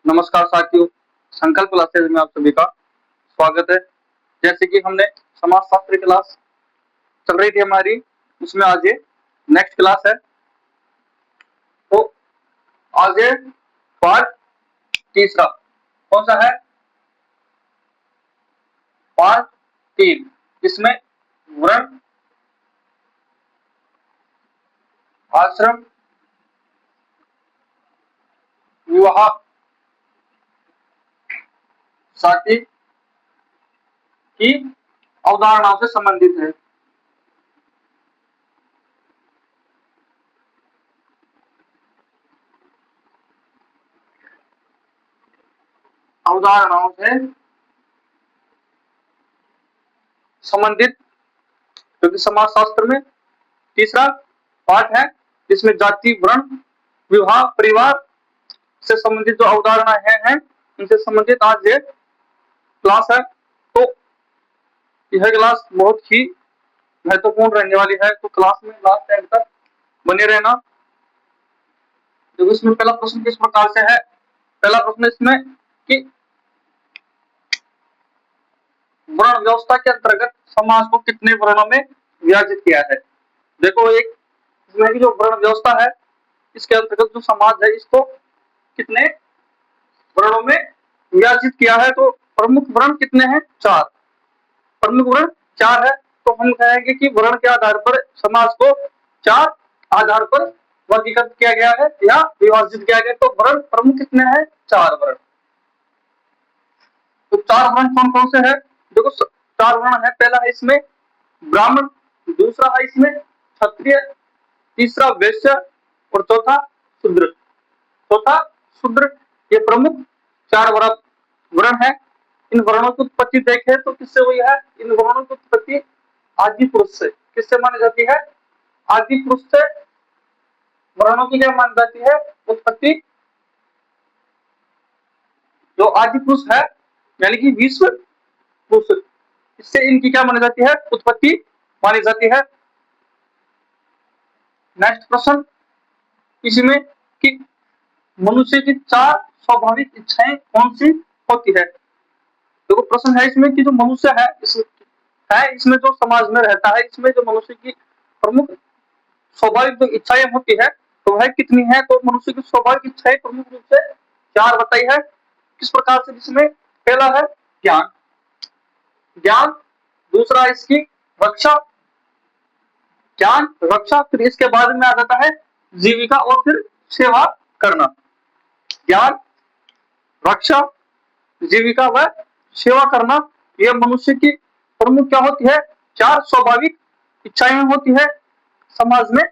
नमस्कार साथियों, संकल्प क्लासेज में आप सभी का स्वागत है। जैसे कि हमने समाजशास्त्र क्लास चल रही थी हमारी, उसमें आज ये नेक्स्ट क्लास है। तो आज ये पार्ट तीसरा कौन सा है? पार्ट 3, इसमें वर्ण, आश्रम, विवाह, साथी की अवधारणाओं से संबंधित है। अवधारणाओं से संबंधित, क्योंकि समाजशास्त्र में तीसरा पार्ट है जिसमें जाति, वर्ण, विवाह, परिवार से संबंधित जो अवधारणाएं हैं उनसे संबंधित आज ये क्लास है। तो यह क्लास बहुत ही महत्वपूर्ण रहने वाली है, तो क्लास में लास्ट टाइम तक बने रहना। तो इसमें पहला प्रश्न किस प्रकार से है? पहला प्रश्न इसमें कि वर्ण व्यवस्था के अंतर्गत समाज को कितने वर्णों में विभाजित किया है? देखो, एक इसमें की जो वर्ण व्यवस्था है इसके अंतर्गत जो समाज है इसको कितने वर्णों में विभाजित किया है? तो प्रमुख वर्ण कितने हैं? 4 प्रमुख वर्ण 4 है। तो हम कहेंगे कि वर्ण के आधार पर समाज को 4 आधार पर वर्गीकृत किया गया है या विभाजित किया गया। तो वर्ण प्रमुख कितने हैं? 4 वर्ण। तो 4 वर्ण कौन कौन से हैं? देखो, 4 वर्ण है। पहला है इसमें ब्राह्मण, दूसरा है इसमें क्षत्रिय, तीसरा वैश्य और चौथा शूद्र। ये प्रमुख 4 वर्ण है। इन वर्णों की उत्पत्ति देखें तो किससे हुई है? इन वर्णों की उत्पत्ति आदि पुरुष से। किससे मानी जाती है? आदि पुरुष से वर्णों की क्या मानी जाती है? उत्पत्ति। जो आदि पुरुष है यानी कि विश्व पुरुष, इससे इनकी क्या मानी जाती है? उत्पत्ति मानी जाती है। नेक्स्ट प्रश्न इसमें कि मनुष्य की 4 स्वाभाविक इच्छाएं कौन सी होती है? देखो, प्रश्न है इसमें कि जो मनुष्य है इसमें जो समाज में रहता है, इसमें जो मनुष्य की प्रमुख स्वाभाविक जो इच्छाएं होती है तो वह कितनी है? तो मनुष्य की स्वाभाविक इच्छाएं प्रमुख रूप से 4 बताई है। किस प्रकार से? जिसमें पहला है ज्ञान, दूसरा इसकी रक्षा, फिर इसके बाद में आ जाता है जीविका और फिर सेवा करना। ज्ञान, रक्षा, जीविका व सेवा करना, यह मनुष्य की प्रमुख क्या होती है? 4 स्वाभाविक इच्छाएं होती है समाज में।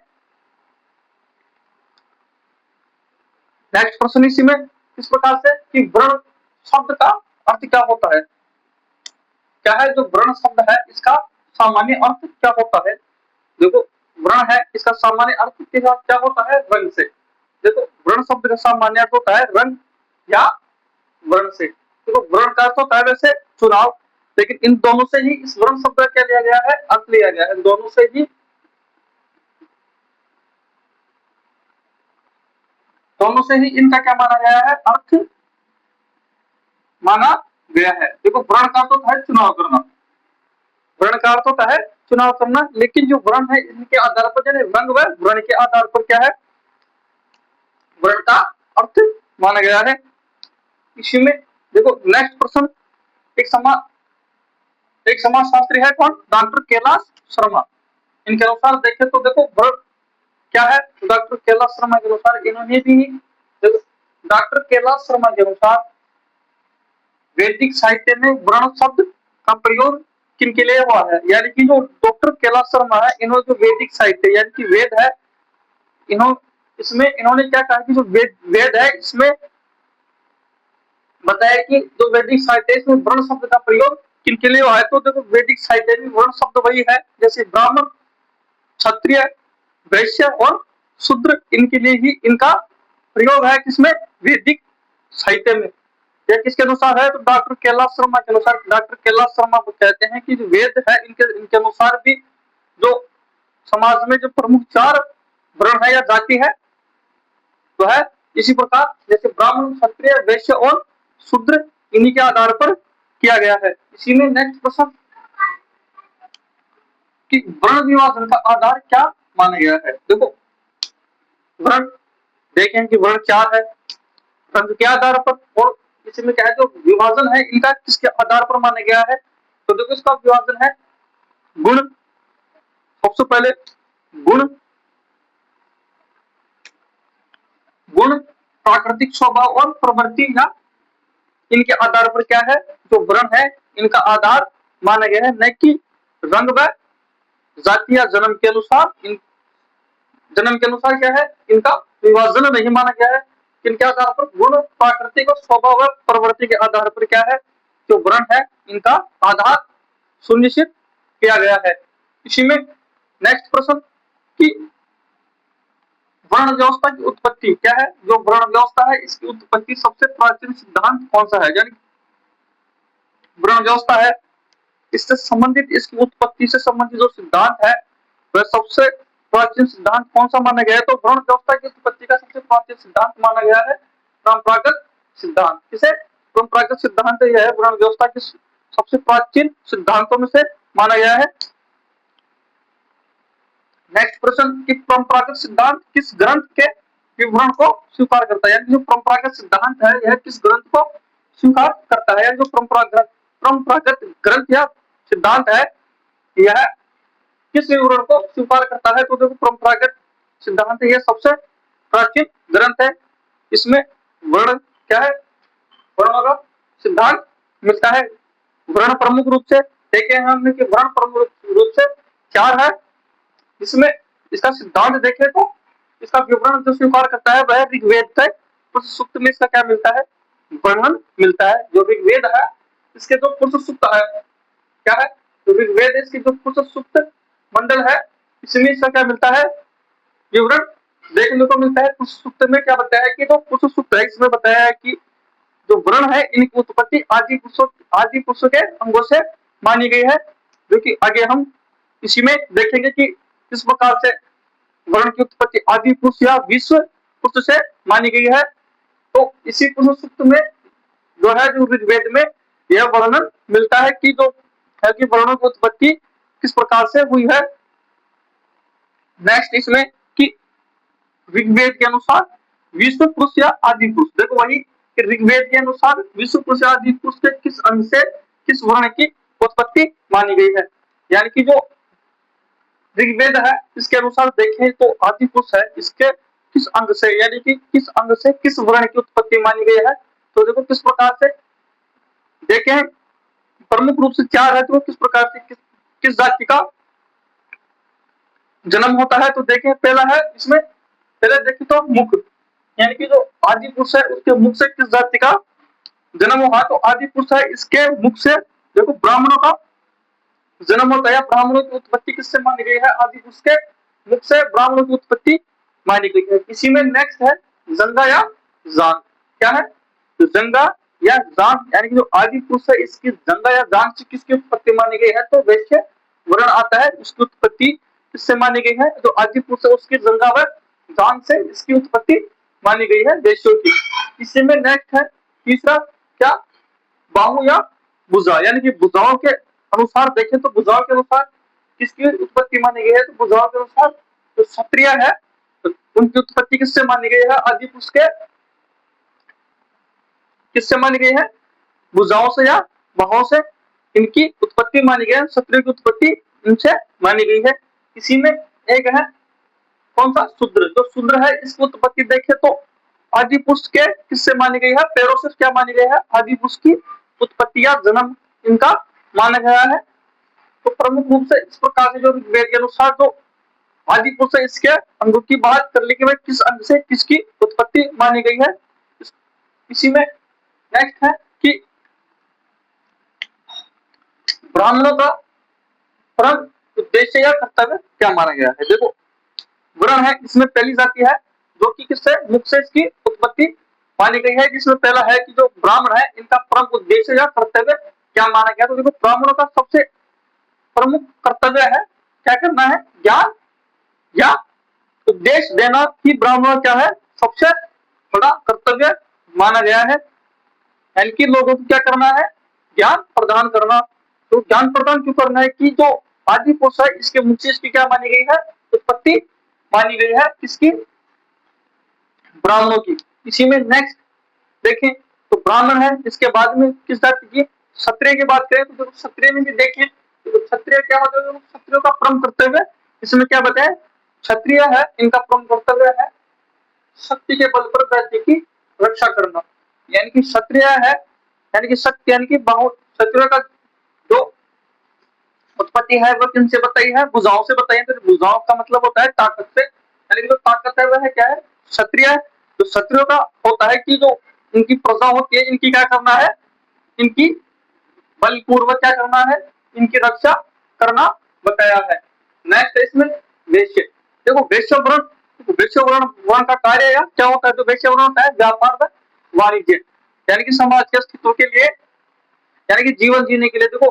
नेक्स्ट प्रश्न इसी में किस प्रकार से कि वर्ण शब्द का अर्थ क्या होता है? क्या है जो वर्ण शब्द है इसका सामान्य अर्थ क्या होता है? देखो, वर्ण है इसका सामान्य अर्थ क्या होता है? रंग से। देखो, वर्ण शब्द का सामान्य अर्थ होता है रंग या वर्ण से। देखो, वर्ण का अर्थ होता है वैसे चुनाव, लेकिन इन दोनों से ही इस वर्ण शब्द का क्या लिया गया है? अर्थ लिया गया है। इन दोनों से ही इनका क्या माना गया है? अर्थ माना गया है। देखो, वर्ण का अर्थ होता है चुनाव करना, लेकिन जो वर्ण है इनके आधार पर रंग व वर्ण के आधार पर क्या है? वर्ण का अर्थ माना गया है। इसी में देखो, नेक्स्ट प्रश्न एक समाजशास्त्री है कौन? डॉक्टर कैलाश शर्मा। इनके अनुसार देखें तो देखो, वर्ण क्या है? डॉक्टर कैलाश शर्मा के अनुसार इन्होंने भी डॉक्टर कैलाश शर्मा के अनुसार वैदिक साहित्य में वर्ण शब्द का प्रयोग किनके लिए हुआ है? यानी कि जो डॉक्टर कैलाश शर्मा है इन्होंने जो वैदिक साहित्य यानी कि वेद है, इन्होंने क्या कहा कि जो वेद है इसमें बताया कि जो वैदिक साहित्य है इसमें वर्ण शब्द का प्रयोग किनके लिए हुआ है? तो देखो, वैदिक साहित्य में वर्ण शब्द वही है जैसे ब्राह्मण, क्षत्रिय, वैश्य और शूद्र, इनके लिए ही इनका प्रयोग है। किसमें? वैदिक साहित्य में। यह किसके अनुसार है? तो डॉक्टर कैलाश शर्मा के अनुसार। डॉक्टर कैलाश शर्मा को कहते हैं कि जो वेद है इनके अनुसार भी जो समाज में जो प्रमुख 4 वर्ण है या जाति है तो है इसी प्रकार जैसे ब्राह्मण, क्षत्रिय, वैश्य और शूद्र इन्हीं के आधार पर किया गया है। इसी में नेक्स्ट प्रश्न कि वर्ण विभाजन का आधार क्या माना गया है। देखो वर्ण देखें कि वर्ण क्या है, वर्ण के आधार पर, और इसमें क्या है जो विभाजन है इनका किसके आधार पर माना गया है। तो देखो इसका विभाजन है गुण, सबसे पहले गुण, गुण, प्राकृतिक स्वभाव और प्रवृत्ति, या इनके आधार पर क्या है जो वर्ण है इनका आधार माना गया है, न कि रंग व जाति या जन्म के अनुसार। जन्म के अनुसार क्या है इनका विभाजन नहीं माना गया है। किनके आधार पर, गुण, प्राकृतिक और स्वभाव व प्रवृत्ति के आधार पर क्या है जो वर्ण है इनका आधार सुनिश्चित किया गया है। इसी में नेक्स्ट प्रश्न कि वर्ण व्यवस्था की उत्पत्ति क्या है। जो वर्ण व्यवस्था है इसकी उत्पत्ति सबसे प्राचीन सिद्धांत कौन सा है। यानी वर्ण व्यवस्था है इससे संबंधित, इसकी उत्पत्ति से संबंधित जो सिद्धांत है वह सबसे प्राचीन सिद्धांत कौन सा माना गया है। तो वर्ण व्यवस्था की उत्पत्ति का सबसे प्राचीन सिद्धांत माना गया है परंपरागत सिद्धांत। किसे, परंपरागत सिद्धांत यह है वर्ण व्यवस्था के सबसे प्राचीन सिद्धांतों में से माना गया है। नेक्स्ट प्रश्न कि परंपरागत सिद्धांत किस ग्रंथ के विवरण को स्वीकार करता है। यानी जो परंपरागत सिद्धांत है यह किस ग्रंथ को स्वीकार करता है। यानी जो परंपरागत ग्रंथ या सिद्धांत है यह किस विवरण को स्वीकार करता है। तो देखो परंपरागत सिद्धांत यह सबसे प्राचीन ग्रंथ है। इसमें वर्ण क्या है, वर्णों का सिद्धांत मिलता है। वर्ण प्रमुख रूप से देखे हमने कि वर्ण प्रमुख रूप से 4 है। इसमें इसका सिद्धांत देखें तो इसका विवरण जो स्वीकार करता है वह ऋग्वेद के पुरुष सूक्त में इसका क्या मिलता है, वर्णन मिलता है। जो ऋग्वेद है इसके जो पुरुष सूक्त है क्या है, तो ऋग्वेद इसकी जो पुरुष सूक्त मंडल है इसमें इसका क्या मिलता है, विवरण देखने को मिलता है। पुरुष सूक्त में क्या बताया है कि जो पुरुष सूक्त है इसमें बताया है कि जो वर्ण है इनकी उत्पत्ति आदि पुरुषों के अंगों से मानी गई है। जो कि आगे हम इसी में देखेंगे कि किस प्रकार से वर्ण की उत्पत्ति आदि पुरुष या विश्व पुरुष से मानी गई है। तो इसी पुरुष सूक्त में जो है जो ऋग्वेद में यह वर्णन मिलता है कि जो है कि वर्णों की उत्पत्ति किस प्रकार से हुई है। नेक्स्ट इसमें कि ऋग्वेद के अनुसार विश्व पुरुष या आदि पुरुष, देखो वही कि ऋग्वेद के अनुसार विश्व पुरुष या आदि पुरुष के किस अंग से किस वर्ण की उत्पत्ति मानी गई है। यानी कि जो ऋग्वेद है इसके अनुसार देखें तो आदि पुरुष है इसके किस अंग से, यानी कि किस अंग से किस वर्ण की उत्पत्ति मानी गई है। तो देखो किस प्रकार से देखें, प्रमुख रूप से 4 है तो किस प्रकार से किस जाति का जन्म होता है। तो देखें पहला है इसमें, पहले देखें तो मुख, यानी कि जो आदि पुरुष है उसके मुख से किस जाति का जन्म हुआ। तो आदि पुरुष है इसके मुख से देखो ब्राह्मणों का जन्म होता है। ब्राह्मणों की उत्पत्ति किससे मानी गई है, आदि पुरुष के मुख से ब्राह्मणों की उत्पत्ति मानी गई है। इसी में नेक्स्ट है जंगा या जान, क्या है तो जंगा या जान, यानी कि जो आदि पुरुष है इसकी जंगा या जान से किसकी उत्पत्ति मानी गई है। तो वैश्य वर्ण आता है उसकी उत्पत्ति किससे मानी गई है, जो आदि पुरुष है उसकी जंगा व जान से इसकी उत्पत्ति मानी गई है वैश्यों की। इसी में नेक्स्ट है तीसरा क्या, बाहु या भुजा, यानी कि भुजाओं के अनुसार देखें तो भुजाओं के अनुसार किसकी उत्पत्ति मानी गई है। तो भुजाओं के अनुसार जो क्षत्रिय है तो उनकी उत्पत्ति किससे मानी गई है, आदि पुरुष के किससे मानी गई है, भुजाओं से या बाहों से इनकी उत्पत्ति मानी गई है। क्षत्रिय की उत्पत्ति इनसे मानी गई है। इसी में एक है कौन सा, शूद्र। जो शूद्र है इसकी उत्पत्ति देखें तो आदि पुरुष के किससे मानी गई है, पैरों से क्या मानी गई है, आदि पुरुष की उत्पत्ति या जन्म इनका माना गया है। तो प्रमुख रूप से इस प्रकार से जो वेद के अनुसार जो आदि पुरुष है इसके अंगों की बात कर ली कि किस अंग से किसकी उत्पत्ति मानी गई है। इसी में नेक्स्ट है कि ब्राह्मणों का परम उद्देश्य या कर्तव्य क्या माना गया है। देखो वर्ण है इसमें पहली जाति है जो कि किससे, मुख से इसकी उत्पत्ति मानी गई है। जिसमें पहला है कि जो ब्राह्मण है इनका परम उद्देश्य या कर्तव्य क्या माना गया। तो देखो ब्राह्मणों का सबसे प्रमुख कर्तव्य है क्या करना है, ज्ञान या उपदेश देना ही ब्राह्मणों क्या है सबसे बड़ा कर्तव्य माना गया है। यानी कि लोगों को क्या करना है, ज्ञान प्रदान करना। तो ज्ञान प्रदान क्यों करना है कि जो आदि पुरुष है इसके मुझसे इसकी क्या मानी गई है, उत्पत्ति मानी गई है किसकी, ब्राह्मणों की। इसी में नेक्स्ट देखें तो ब्राह्मण है, इसके बाद में किस जाति की, क्षत्रिय की बात करें तो क्षत्रिय में भी देखें तो क्षत्रिय क्या होता है, क्षत्रियो का परम कर्तव्य इसमें क्या बताया, क्षत्रिय है इनका परम कर्तव्य है शक्ति के बल पर राज्य की रक्षा करना। यानी कि क्षत्रिय है, यानी कि शक्ति, यानी कि बहुत क्षत्रिय का जो उत्पत्ति है वह किनसे बताई है, भुजाओं से बताई है। तो भुजाओं का मतलब होता है ताकत से, यानी कि जो ताकत है वह है क्या है, क्षत्रिय। जो क्षत्रियो का होता है कि जो इनकी प्रजा होती है इनकी क्या करना है, इनकी बलपूर्वक क्या करना है, इनकी रक्षा करना बताया है। नेक्स्ट है इसमें वैश्य। देखो वैश्य वर्ण, वैश्य वर्ण का कार्य या क्या होता है, जो वैश्य वर्ण होता है व्यापार व वाणिज्य, यानी कि समाज के अस्तित्व के लिए, यानी कि जीवन जीने के लिए देखो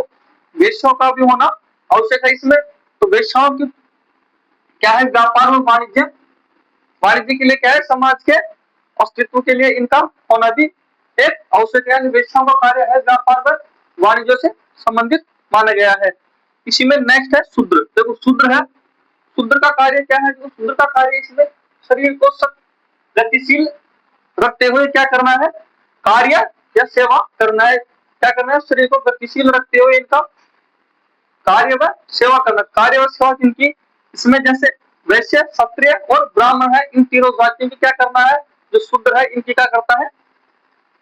वेश्याओं का भी होना आवश्यक है इसमें। तो वेश्याओं की क्या है, व्यापार और वाणिज्य, वाणिज्य के लिए क्या है, समाज के अस्तित्व के लिए इनका होना भी एक आवश्यक है। वेश्याओं का कार्य है व्यापार व वाणिज्य से संबंधित माना गया है। इसी में नेक्स्ट है शूद्र। देखो शूद्र है, शूद्र का कार्य क्या है, जो शूद्र का कार्य इसमें शरीर को गतिशील रखते हुए क्या करना है, कार्य या सेवा करना है। क्या करना है, शरीर को गतिशील रखते हुए इनका कार्य व सेवा करना। कार्य और सेवा किनकी, इसमें जैसे वैश्य, क्षत्रिय और ब्राह्मण है, इन तीनों जातियों की क्या करना है, जो शूद्र है इनकी क्या करता है,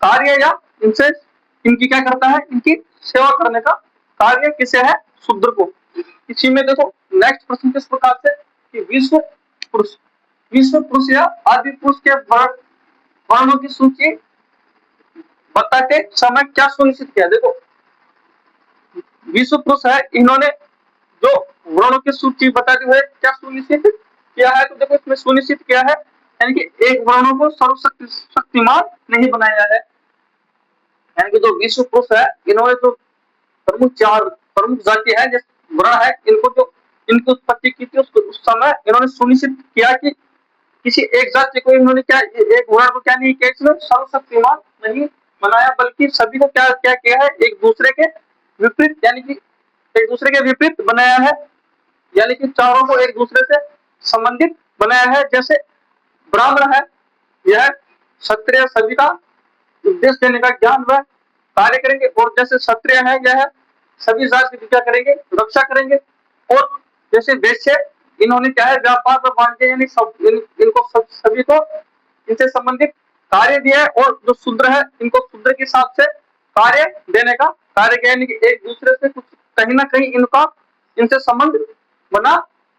कार्य या इनसे इनकी क्या करता है, इनकी सेवा करने का कार्य किसे है, शूद्र को। इसी में देखो नेक्स्ट प्रश्न किस प्रकार से कि विश्व पुरुष, विश्व पुरुष या आदि पुरुष के वर्णों की सूची बताते समय क्या सुनिश्चित किया। देखो विश्व पुरुष है, इन्होंने जो वर्णों की सूची बताते हुए क्या सुनिश्चित किया है, तो देखो इसमें सुनिश्चित किया है यानी कि एक वर्णों को सर्वशक्तिमान नहीं बनाया है। यानी कि जो विश्व पुरुष है इन्होंने जो प्रमुख चार प्रमुख जाति है जैसे वर्ण है, इनको जो इनकी उत्पत्ति की थी उस समय इन्होंने सुनिश्चित किया कि किसी एक जाति को इन्होंने क्या, एक वर्ण को क्या नहीं किया, इसमें सर्वशक्तिमान नहीं बनाया, बल्कि सभी को क्या क्या किया है, एक दूसरे के विपरीत, यानी कि एक दूसरे के विपरीत बनाया है। यानी कि चारों को एक दूसरे से संबंधित बनाया है। जैसे ब्राह्मण है, यह क्षत्रिय सभी का उपदेश देने का ज्ञान व कार्य करेंगे, और जैसे क्षत्रिय है यह सभी जाति की क्या करेंगे, रक्षा करेंगे। और जैसे वैश्य, इन्होंने क्या है, व्यापार व वाणिज्य यानी इनको सभी को इनसे संबंधित कार्य दिया है। और जो शूद्र है इनको शूद्र के हिसाब से कार्य देने का कार्य किया, यानी कि एक दूसरे से कुछ कहीं ना कहीं इनका इनसे संबंध बना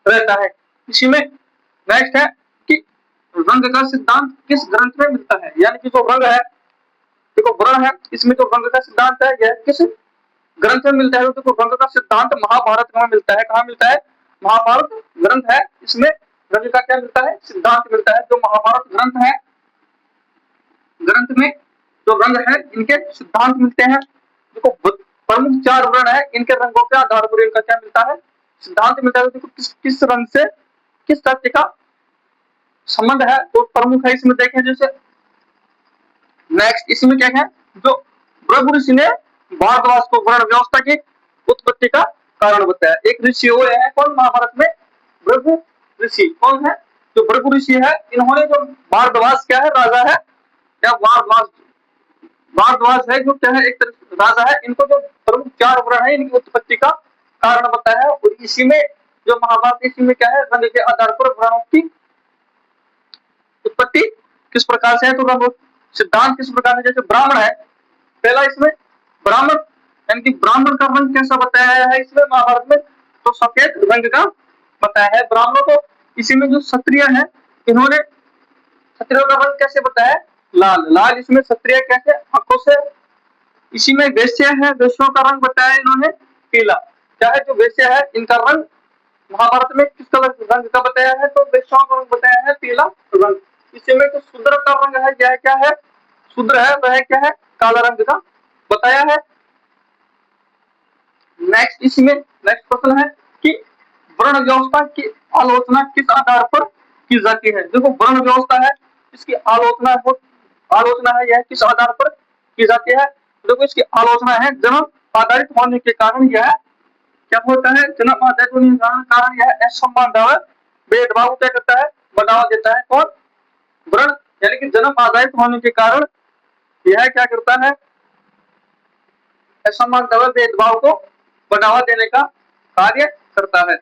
रहता है। इसी में नेक्स्ट है कि रंग का सिद्धांत किस ग्रंथ में मिलता है। यानी कि जो रंग है, देखो वर्ण है, इसमें जो रंग का सिद्धांत है यह किस ग्रंथ में मिलता है, तो रंग का सिद्धांत महाभारत में मिलता है। कहाँ मिलता है, महाभारत ग्रंथ है, इसमें रंग का क्या मिलता है, सिद्धांत मिलता है। जो महाभारत ग्रंथ है, ग्रंथ में जो रंग है इनके सिद्धांत मिलते हैं। देखो प्रमुख चार वर्ण है, इनके रंगों के आधार पर इनका क्या मिलता है, सिद्धांत मिलता है। देखो किस रंग से किस जाति का संबंध है, तो प्रमुख है इसमें देखें। जैसे नेक्स्ट इसमें क्या है, जो भृगु ऋषि ने भारद्वाज को वर्ण व्यवस्था की उत्पत्ति का कारण बताया। एक ऋषि और है कौन महाभारत में, भृगु ऋषि। कौन है, जो भृगु ऋषि है, इन्होंने जो भारद्वाज क्या है, राजा है, क्या भारद्वाज भारद्वाज है जो क्या है, एक राजा है, इनको जो प्रमुख चार वर्ण है इनकी उत्पत्ति का कारण बताया है। और इसी में जो महाभारत, इसी में क्या है, रंग के आधार पर वर्णों की उत्पत्ति किस प्रकार से है, तो रंग सिद्धांत किस प्रकार से। जैसे ब्राह्मण है, पहला इसमें ब्राह्मण, यानी कि ब्राह्मण का रंग कैसा बताया है इसमें महाभारत में, तो सफेद रंग का बताया है ब्राह्मणों को। इसी में जो क्षत्रिय है, इन्होंने क्षत्रिय का रंग कैसे बताया है, लाल, लाल इसमें क्षत्रिय कैसे, आंखों से। इसी में वैश्य है, वैश्यों का रंग बताया है इन्होंने पीला। क्या है, जो वैश्य है इनका रंग महाभारत में किस कलर रंग का बताया है, तो वैश्यों का रंग बताया है पीला रंग। इसी में जो शूद्र का रंग है, यह क्या है, शूद्र है वह क्या है, काला रंग का बताया है। नेक्स्ट इसमें नेक्स्ट प्रश्न है कि वर्ण व्यवस्था की आलोचना किस आधार पर की जाती है। देखो वर्ण व्यवस्था है, इसकी आलोचना आलोचना है यह किस आधार पर की जाती है? देखो इसकी आलोचना है जन्म आधारित होने के कारण यह क्या होता है, जन्म आधारित होने के कारण यह असमानता व भेदभाव क्या करता है, बढ़ावा देता है। और वर्ण यानी कि जन्म आधारित होने के कारण यह क्या करता है, असमानता व भेदभाव को बढ़ावा देने का कार्य करता है।